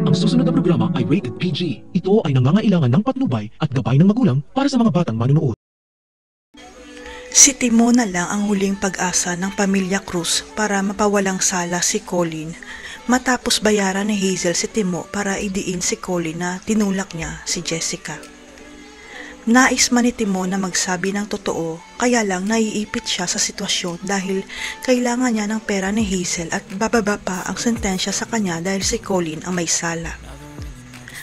Ang susunod na programa ay rated PG. Ito ay nangangailangan ng patnubay at gabay ng magulang para sa mga batang manunood. Si Timo na lang ang huling pag-asa ng pamilya Cruz para mapawalang sala si Colin matapos bayaran ni Hazel si Timo para idiin si Colin na tinulak niya si Jessica. Nais man ni Timo na magsabi ng totoo, kaya lang naiipit siya sa sitwasyon dahil kailangan niya ng pera ni Hazel at bababa pa ang sentensya sa kanya dahil si Colin ang may sala.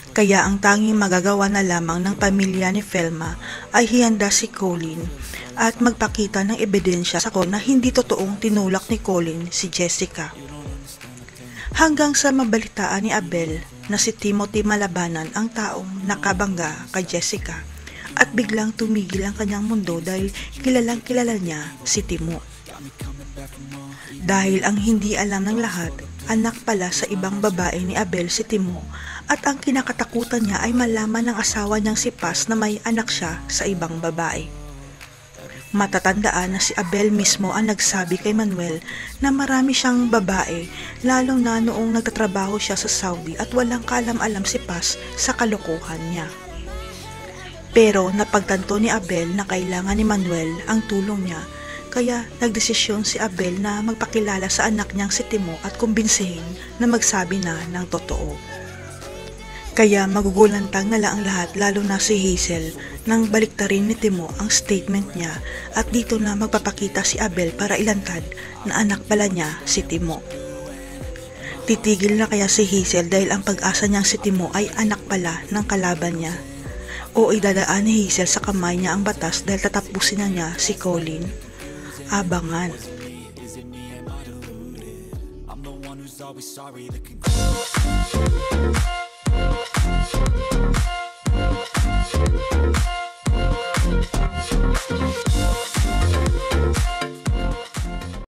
Kaya ang tanging magagawa na lamang ng pamilya ni Felma ay hihanda si Colin at magpakita ng ebidensya sa na hindi totoong tinulak ni Colin si Jessica. Hanggang sa mabalitaan ni Abel na si Timothy Malabanan ang taong nakabangga kay Jessica at biglang tumigil ang kanyang mundo dahil kilalang kilala niya si Timo. Dahil ang hindi alam ng lahat, anak pala sa ibang babae ni Abel si Timo at ang kinakatakutan niya ay malaman ng asawa niyang si Paz na may anak siya sa ibang babae. Matatandaan na si Abel mismo ang nagsabi kay Manuel na marami siyang babae lalong na noong nagtatrabaho siya sa Saudi at walang kaalam-alam si Paz sa kalokohan niya. Pero napagtanto ni Abel na kailangan ni Manuel ang tulong niya kaya nagdesisyon si Abel na magpakilala sa anak niyang si Timo at kumbinsihin na magsabi na ng totoo. Kaya magugulantang na lang ang lahat lalo na si Hazel nang baliktarin ni Timo ang statement niya at dito na magpapakita si Abel para ilantad na anak pala niya si Timo. Titigil na kaya si Hazel dahil ang pag-asa niyang si Timo ay anak pala ng kalaban niya? O idadaan ni Hazel sa kamay niya ang batas dahil tatapusin na niya si Colin? Abangan. I'm the one who's always sorry. The conclusion